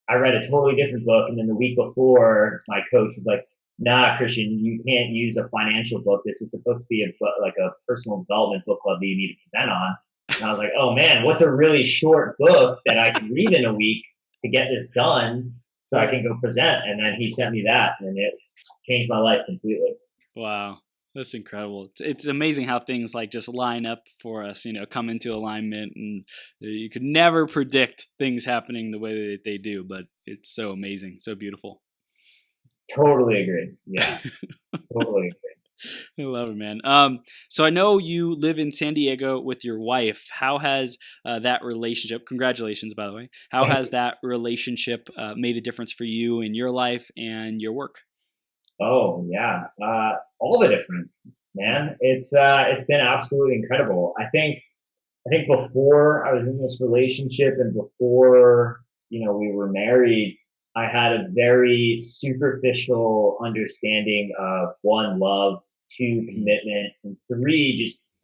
I read a totally different book. And then the week before, my coach was like, "Nah, Christian, you can't use a financial book. This is supposed to be like a personal development book club that you need to present on." And I was like, "Oh man, what's a really short book that I can read in a week to get this done so I can go present?" And then he sent me that, and it changed my life completely. wow. That's incredible. It's amazing how things like just line up for us, come into alignment, and you could never predict things happening the way that they do, but it's so amazing, so beautiful. Totally agree. Yeah, totally agree. I love it, man. So I know you live in San Diego with your wife. How has that relationship? Congratulations, by the way. How Thank has you. that relationship made a difference for you in your life and your work? Oh yeah, all the difference, Mm, man. It's been absolutely incredible. I think before I was in this relationship and before, we were married, I had a very superficial understanding of one, love, two, mm, commitment, and three, just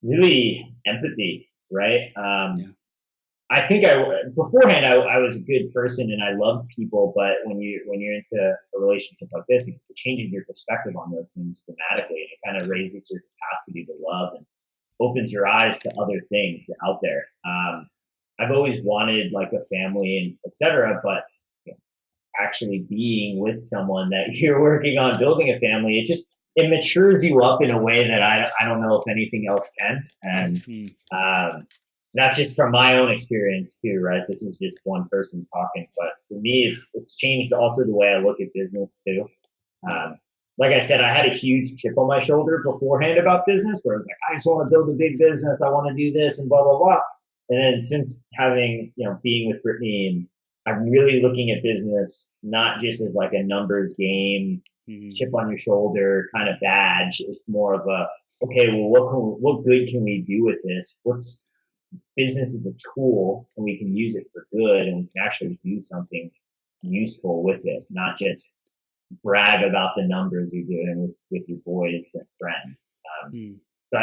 really empathy, right? yeah. I think beforehand I was a good person and I loved people, but when you're into a relationship like this, it changes your perspective on those things dramatically, and it kind of raises your capacity to love and opens your eyes to other things out there. I've always wanted like a family and etc., but you know, actually being with someone that you're working on building a family, it matures you up in a way that I don't know if anything else can. And Mm, um, that's just from my own experience too, right? This is just one person talking, but for me, it's changed also the way I look at business too. mm, Um, like I said, I had a huge chip on my shoulder beforehand about business, where I was like, I just want to build a big business. I want to do this and blah blah blah. And then since having being with Brittany, and I'm really looking at business not just as like a numbers game, mm, chip on your shoulder kind of badge. It's more of a okay, well, what good can we do with this? What's business is a tool, and we can use it for good, and we can actually do something useful with it, not just brag about the numbers you're doing with your boys and friends. mm. But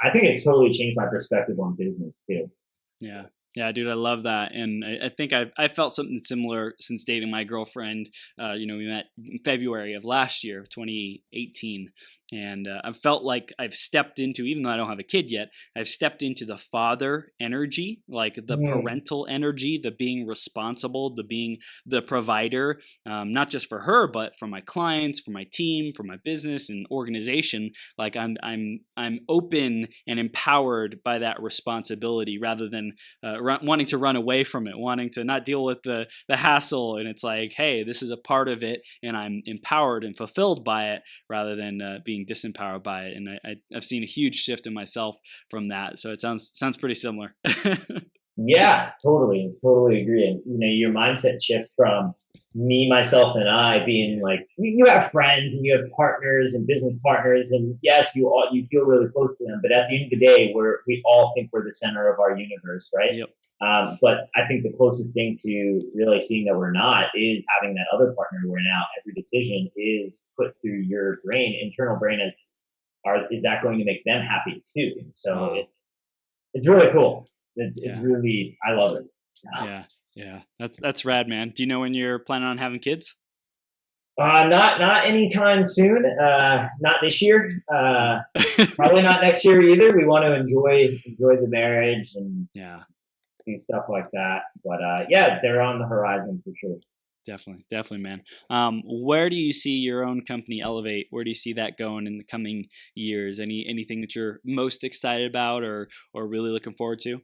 I think it's totally changed my perspective on business too. Yeah. Yeah, dude, I love that. And I think I felt something similar since dating my girlfriend. We met in February of last year, 2018. And I felt like I've stepped into, even though I don't have a kid yet, I've stepped into the father energy, like the Mm, parental energy, the being responsible, the being the provider, not just for her, but for my clients, for my team, for my business and organization. Like I'm open and empowered by that responsibility rather than wanting to run away from it, wanting to not deal with the hassle. And it's like, hey, this is a part of it, and I'm empowered and fulfilled by it rather than being disempowered by it. And I've seen a huge shift in myself from that. So it sounds pretty similar. yeah, totally agree. And your mindset shifts from me, myself, and I being Yeah. like you have friends and you have partners and business partners, and yes, you feel really close to them. But at the end of the day, we all think we're the center of our universe, right? Yep. But I think the closest thing to really seeing that we're not is having that other partner where now every decision is put through your brain, internal brain, as is that going to make them happy too? So Wow. it's really cool. It's Yeah. really I love it. Yeah. Yeah. That's rad, man. Do you know when you're planning on having kids? Not anytime soon. Not this year. Yeah. Probably not next year either. We want to enjoy the marriage and Yeah. do stuff like that. But yeah, they're on the horizon for sure. Definitely, man. Where do you see your own company Elevate? Where do you see that going in the coming years? Anything that you're most excited about or really looking forward to?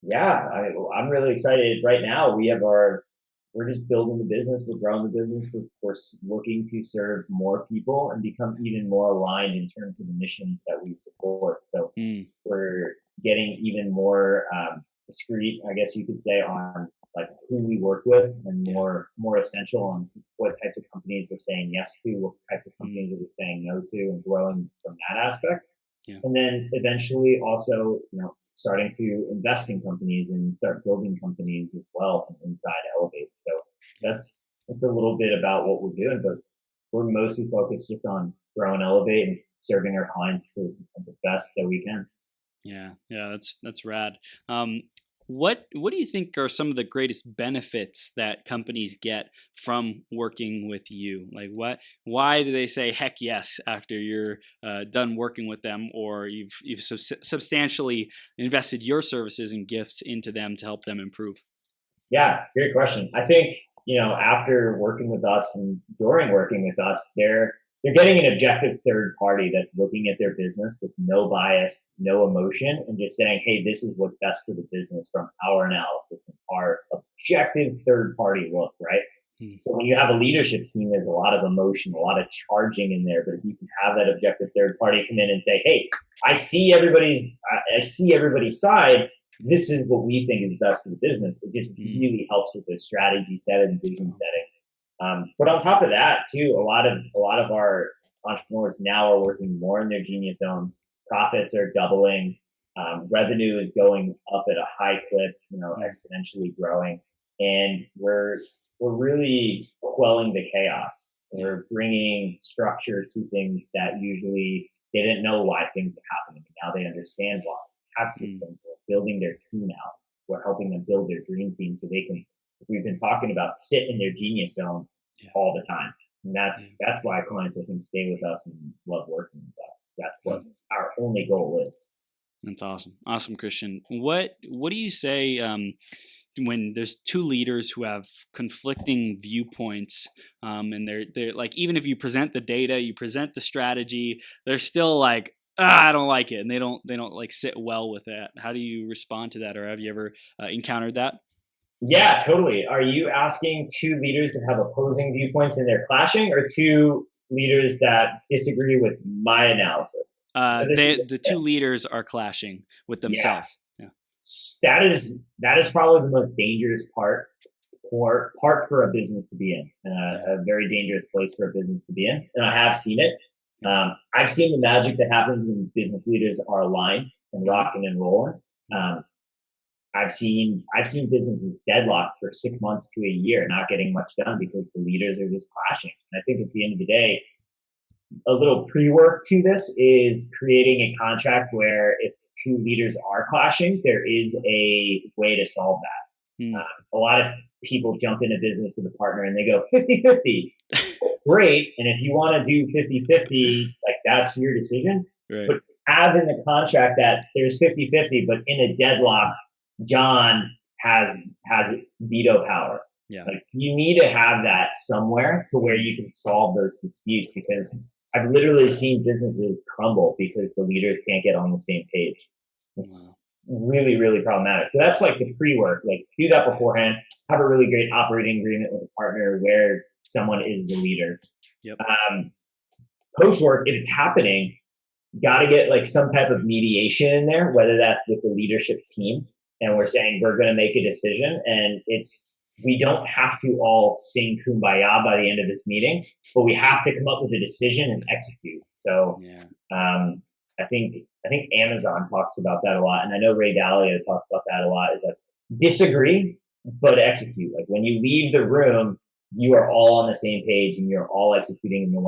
Yeah, I'm really excited. Right now, we're just building the business. We're growing the business. We're looking to serve more people and become even more aligned in terms of the missions that we support. So Mm, we're getting even more discreet, I guess you could say, on like who we work with, and more essential on what types of companies we're saying yes to, what types of mm, companies that we're saying no to, and growing from that aspect. yeah, And then eventually also, starting to invest in companies and start building companies as well from inside Elevate. So yeah. that's a little bit about what we're doing, but we're mostly focused just on growing Elevate and serving our clients to the best that we can. Yeah, that's rad. What do you think are some of the greatest benefits that companies get from working with you? Like, why do they say heck yes after you're done working with them, or you've substantially invested your services and gifts into them to help them improve? Yeah, great question. I think, after working with us and during working with us, they're getting an objective third party that's looking at their business with no bias, no emotion, and just saying, hey, this is what's best for the business from our analysis and our objective third party look, right? Mm, So when you have a leadership team, there's a lot of emotion, a lot of charging in there. But if you can have that objective third party come in and say, "Hey, I see everybody's side. This is what we think is best for the business." It just mm, really helps with the strategy set and vision setting. But on top of that, too, a lot of our entrepreneurs now are working more in their genius zone. Profits are doubling. Revenue is going up at a high clip, mm, exponentially growing, and we're really quelling the chaos. yeah, We're bringing structure to things that usually they didn't know why things were happening. Now they understand why. Have mm, systems. We're building their team out. We're helping them build their dream team so they can. We've been talking about sit in their genius zone yeah, all the time, and yeah. that's why clients I think stay with us and love working with us. That's what Mm. our only goal is. That's awesome, Christian. What do you say when there's two leaders who have conflicting viewpoints, and they're like, even if you present the data, you present the strategy, they're still like, I don't like it, and they don't like sit well with that. How do you respond to that, or have you ever encountered that? Yeah, totally. Are you asking two leaders that have opposing viewpoints and they're clashing, or two leaders that disagree with my analysis? The two leaders are clashing with Yeah, themselves. Yeah. that is probably the most dangerous part for a business to be in, Yeah. a very dangerous place for a business to be in, and I have seen it. I've seen the magic that happens when business leaders are aligned and Mm-hmm. rocking and rolling. Mm-hmm. I've seen businesses deadlocked for 6 months to a year, not getting much done because the leaders are just clashing. And I think at the end of the day, a little pre-work to this is creating a contract where if two leaders are clashing, there is a way to solve that. Mm. A lot of people jump into business with a partner and they go 50-50. Great. And if you want to do 50-50, like that's your decision. Right. But have in the contract that there's 50-50, but in a deadlock, John has veto power. Yeah. Like you need to have that somewhere to where you can solve those disputes, because I've literally seen businesses crumble because the leaders can't get on the same page. Wow. It's really, really problematic. So that's like the pre-work. Like do that beforehand. Have a really great operating agreement with a partner where someone is the leader. Yep. Post work, if it's happening, got to get like some type of mediation in there, whether that's with the leadership team, and we're saying we're going to make a decision, and we don't have to all sing kumbaya by the end of this meeting, but we have to come up with a decision and execute. So Yeah. um, I think Amazon talks about that a lot, and I know Ray Dalio talks about that a lot. Is like disagree but execute. Like when you leave the room, you are all on the same page and you're all executing in the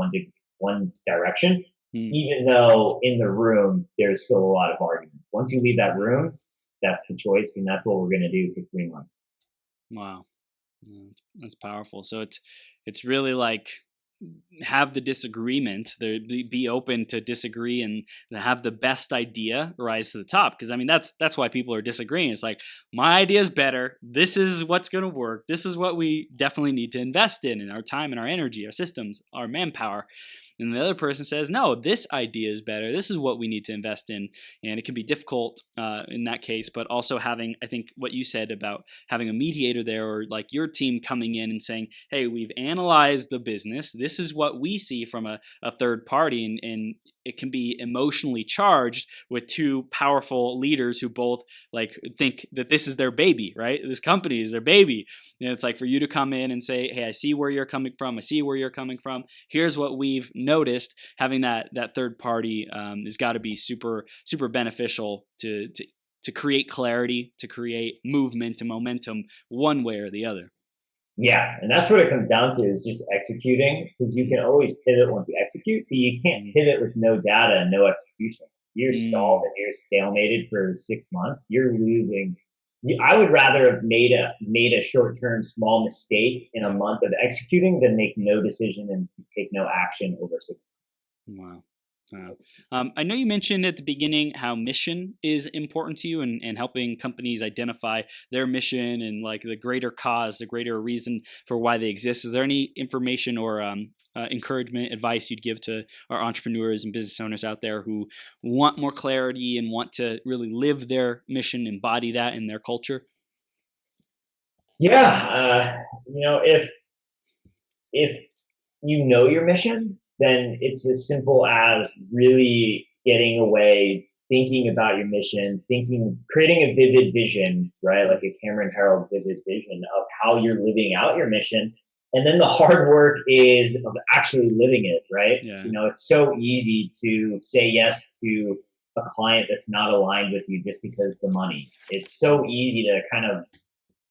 one direction, Mm. even though in the room there's still a lot of arguments. Once you leave that room, that's the choice, and that's what we're going to do for 3 months. Wow. Yeah, that's powerful. So it's really like have the disagreement, be open to disagree and have the best idea rise to the top. Because I mean, that's why people are disagreeing. It's like, my idea is better. This is what's going to work. This is what we definitely need to invest in our time and our energy, our systems, our manpower. And the other person says, no, this idea is better. This is what we need to invest in. And it can be difficult in that case, but also having, I think what you said about having a mediator there, or like your team coming in and saying, hey, we've analyzed the business. This is what we see from a third party. And it can be emotionally charged with two powerful leaders who both like think that this is their baby, right? This company is their baby. And it's like for you to come in and say, hey, I see where you're coming from. I see where you're coming from. Here's what we've noticed. Having that third party has got to be super, super beneficial to create clarity, to create movement and momentum one way or the other. Yeah, and that's what it comes down to, is just executing, because you can always pivot once you execute, but you can't pivot with no data and no execution. You're stalled and you're stalemated for 6 months. You're losing. I would rather have made a short-term small mistake in a month of executing than make no decision and take no action over 6 months. Wow. I know you mentioned at the beginning how mission is important to you, and helping companies identify their mission and like the greater cause, the greater reason for why they exist. Is there any information or encouragement, advice you'd give to our entrepreneurs and business owners out there who want more clarity and want to really live their mission, embody that in their culture? Yeah, if you know your mission, then it's as simple as really getting away, thinking about your mission, creating a vivid vision, right? Like a Cameron Harold vivid vision of how you're living out your mission. And then the hard work is of actually living it, right? Yeah. It's so easy to say yes to a client that's not aligned with you just because the money. It's so easy to kind of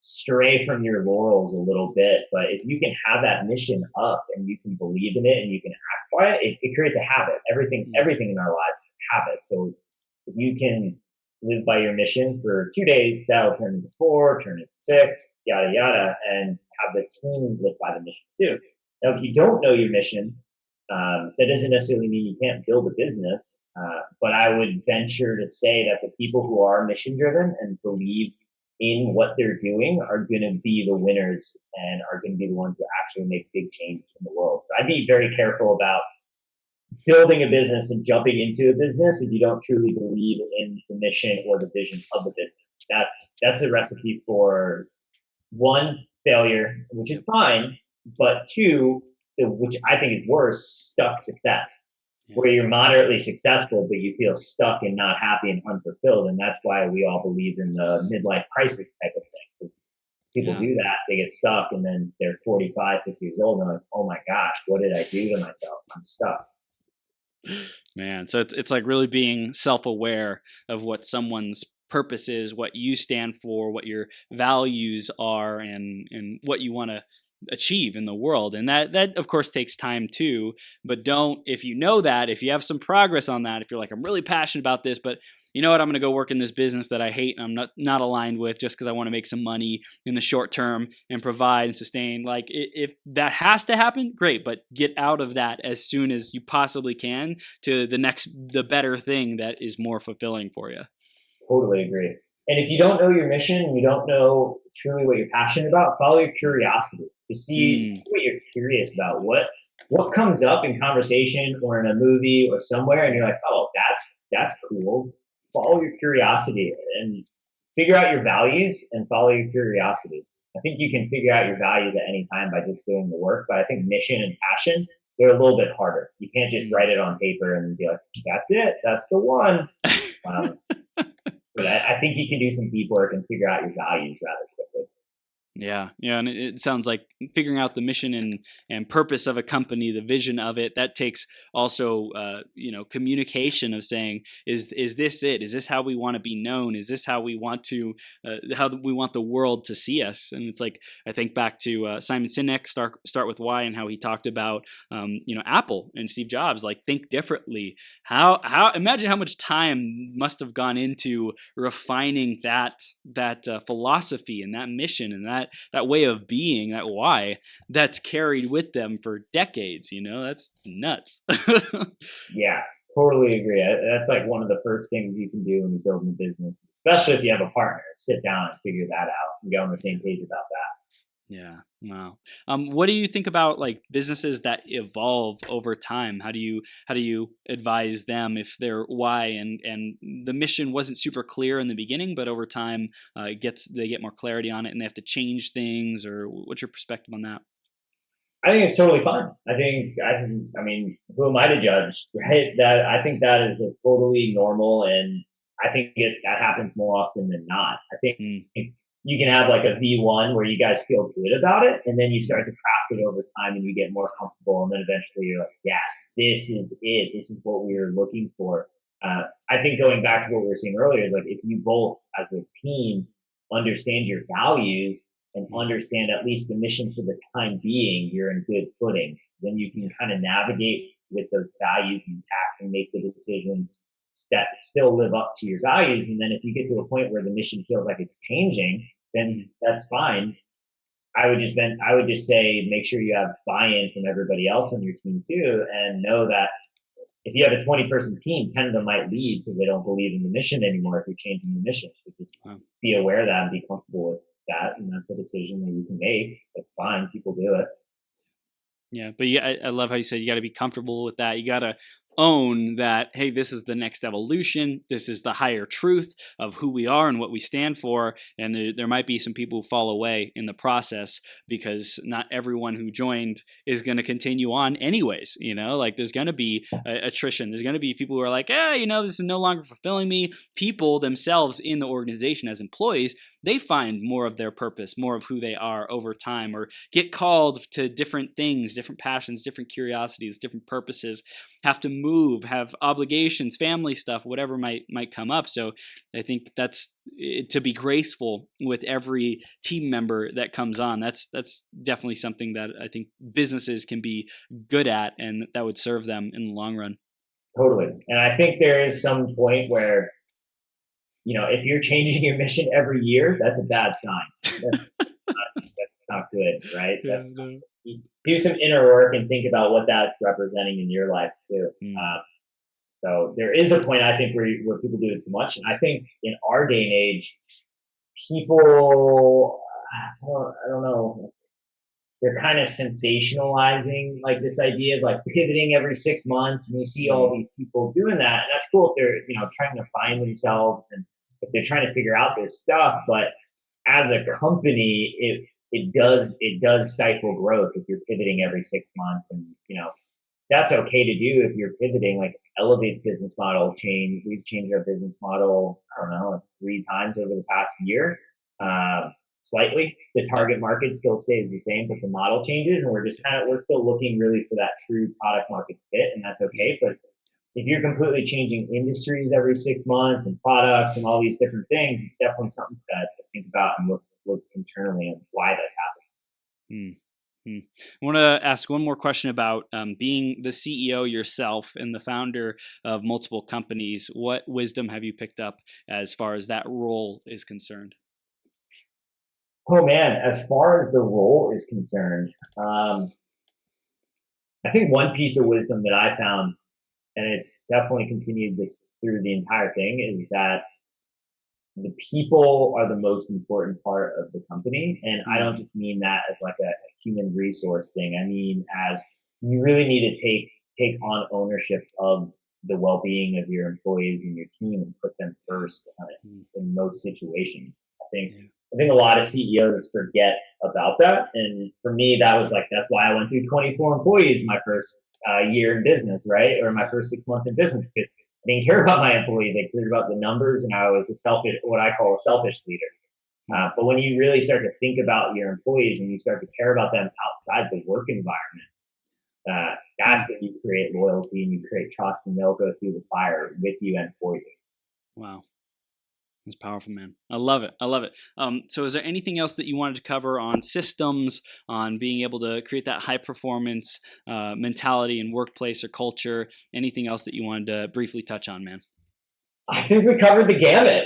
stray from your laurels a little bit, but if you can have that mission up and you can believe in it and you can act by it creates a habit. Everything in our lives is a habit. So if you can live by your mission for 2 days, that'll turn into 4, turn into 6, yada yada, and have the team live by the mission too. Now, if you don't know your mission, that doesn't necessarily mean you can't build a business, but I would venture to say that the people who are mission driven and believe in what they're doing are going to be the winners and are going to be the ones who actually make big changes in the world. So I'd be very careful about building a business and jumping into a business if you don't truly believe in the mission or the vision of the business. That's a recipe for, one, failure, which is fine, but two, which I think is worse, stuck success, where you're moderately successful, but you feel stuck and not happy and unfulfilled. And that's why we all believe in the midlife crisis type of thing. People do that, they get stuck, and then they're 45, 50 years old, and they're like, oh my gosh, what did I do to myself? I'm stuck. Man, so it's like really being self-aware of what someone's purpose is, what you stand for, what your values are, and what you want to achieve in the world. And that of course takes time too, but if you have some progress on that, if you're like, I'm really passionate about this, but you know what, I'm going to go work in this business that I hate and I'm not aligned with just because I want to make some money in the short term and provide and sustain. Like if that has to happen, great, but get out of that as soon as you possibly can to the better thing that is more fulfilling for you. Totally agree. And if you don't know your mission, you don't know truly what you're passionate about, follow your curiosity. You see what you're curious about. What comes up in conversation or in a movie or somewhere, and you're like, oh, that's cool. Follow your curiosity and figure out your values and follow your curiosity. I think you can figure out your values at any time by just doing the work, but I think mission and passion, they're a little bit harder. You can't just write it on paper and be like, that's it, that's the one. But I think you can do some deep work and figure out your values rather quickly. Yeah, and it sounds like figuring out the mission and purpose of a company, the vision of it, that takes also communication of saying, is this it? Is this how we want to be known? Is this how we want the world to see us? And it's like, I think back to Simon Sinek, Start With Why, and how he talked about Apple and Steve Jobs, like think differently. How imagine how much time must have gone into refining that philosophy and that mission and that that way of being, that why, that's carried with them for decades. That's nuts. Yeah, totally agree. That's like one of the first things you can do when you build a business, especially if you have a partner. Sit down and figure that out and get on the same page about that. Yeah. Wow. What do you think about like businesses that evolve over time? How do you advise them if their why and the mission wasn't super clear in the beginning, but over time they get more clarity on it and they have to change things? Or what's your perspective on that? I think it's totally fine. I mean, who am I to judge, right? That I think that is a totally normal, and I think that happens more often than not. I think Mm, you can have like a V1 where you guys feel good about it, and then you start to craft it over time, and you get more comfortable, and then eventually you're like, yes, this is it. This is what we were looking for. I think going back to what we were saying earlier is like if you both as a team understand your values and mm, understand at least the mission for the time being, you're in good footings. Then you can kind of navigate with those values intact and make the decisions that still live up to your values. And then if you get to a point where the mission feels like it's changing, then mm. that's fine. I would just say make sure you have buy-in from everybody else on your team too, and know that if you have a 20-person team, 10 of them might leave because they don't believe in the mission anymore if you're changing the mission. So just Wow. be aware of that and be comfortable with that. And that's a decision that you can make. That's fine. People do it. Yeah, but yeah, I love how you said you got to be comfortable with that. You got to own that, hey, this is the next evolution. This is the higher truth of who we are and what we stand for. And there might be some people who fall away in the process because not everyone who joined is going to continue on anyways. Like there's going to be attrition. There's going to be people who are like, this is no longer fulfilling me. People themselves in the organization as employees, they find more of their purpose, more of who they are over time, or get called to different things, different passions, different curiosities, different purposes, have to move, have obligations, family stuff, whatever might come up. So I think that's to be graceful with every team member that comes on. That's definitely something that I think businesses can be good at, and that would serve them in the long run. Totally. And I think there is some point where, if you're changing your mission every year, that's a bad sign. That's not good, right? Yeah, That's no. do some inner work and think about what that's representing in your life too. Mm. So there is a point I think where people do it too much, and I think in our day and age, people, I don't know, they're kind of sensationalizing like this idea of like pivoting every 6 months, and you see all these people doing that, and that's cool if they're trying to find themselves and if they're trying to figure out their stuff. But as a company, it does stifle growth if you're pivoting every 6 months, and that's okay to do if you're pivoting. Like Elevate's business model change, we've changed our business model, I don't know, like 3 times over the past year. Slightly, the target market still stays the same, but the model changes, and we're still looking really for that true product market fit, and that's okay. But if you're completely changing industries every 6 months and products and all these different things, it's definitely something to think about and look internally on why that's happening. Hmm. I want to ask one more question about being the CEO yourself and the founder of multiple companies. What wisdom have you picked up as far as that role is concerned? Oh man, as far as the role is concerned, I think one piece of wisdom that I found, and it's definitely continued this through the entire thing, is that the people are the most important part of the company. And I Mm, don't just mean that as like a human resource thing. I mean, as you really need to take on ownership of the well-being of your employees and your team and put them first mm, in most situations. yeah. I think a lot of CEOs forget about that. And for me, that's why I went through 24 employees my first year in business, right? Or my first 6 months in business, because I didn't care about my employees. I cared about the numbers, and I was what I call a selfish leader. Mm, But when you really start to think about your employees and you start to care about them outside the work environment, that's mm. when you create loyalty and you create trust, and they'll go through the fire with you and for you. Wow. That's powerful, man. I love it. I love it. So is there anything else that you wanted to cover on systems, on being able to create that high performance mentality in workplace or culture? Anything else that you wanted to briefly touch on, man? I think we covered the gamut.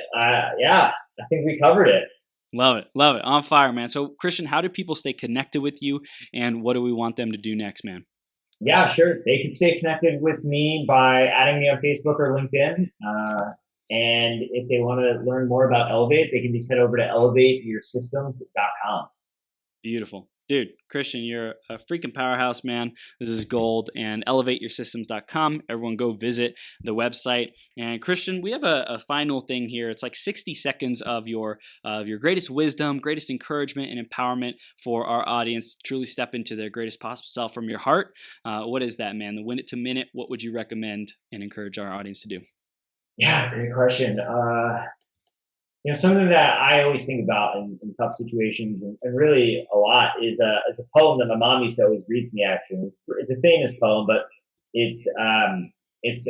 Yeah, I think we covered it. Love it. Love it. On fire, man. So, Christian, how do people stay connected with you, and what do we want them to do next, man? Yeah, sure. They can stay connected with me by adding me on Facebook or LinkedIn. And if they want to learn more about Elevate, they can just head over to elevateyoursystems.com. Beautiful. Dude, Christian, you're a freaking powerhouse, man. This is gold. And elevateyoursystems.com. Everyone go visit the website. And Christian, we have a final thing here. It's like 60 seconds of your greatest wisdom, greatest encouragement, and empowerment for our audience to truly step into their greatest possible self from your heart. What is that, man? The win it to minute. What would you recommend and encourage our audience to do? Yeah, great question. Something that I always think about in tough situations, and really a lot, is a poem that my mom used to always read to me. Actually, it's a famous poem, but it's a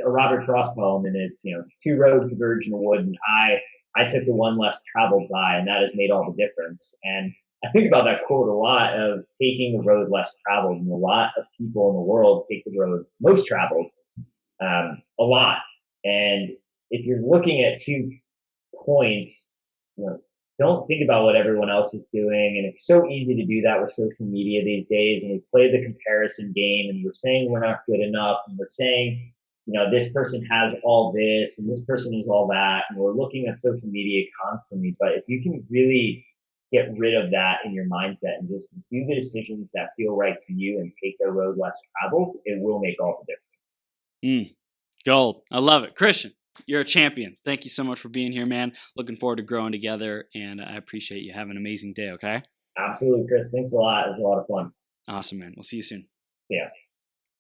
Robert Frost poem, and it's two roads diverge in the wood, and I took the one less traveled by, and that has made all the difference. And I think about that quote a lot, of taking the road less traveled, and a lot of people in the world take the road most traveled, a lot. And if you're looking at 2 points, don't think about what everyone else is doing. And it's so easy to do that with social media these days. And we play the comparison game, and we're saying we're not good enough. And we're saying, this person has all this and this person has all that. And we're looking at social media constantly. But if you can really get rid of that in your mindset and just do the decisions that feel right to you and take the road less traveled, it will make all the difference. Gold. I love it. Christian, you're a champion. Thank you so much for being here, man. Looking forward to growing together, and I appreciate you. Have an amazing day, okay? Absolutely, Chris. Thanks a lot. It was a lot of fun. Awesome, man. We'll see you soon. Yeah.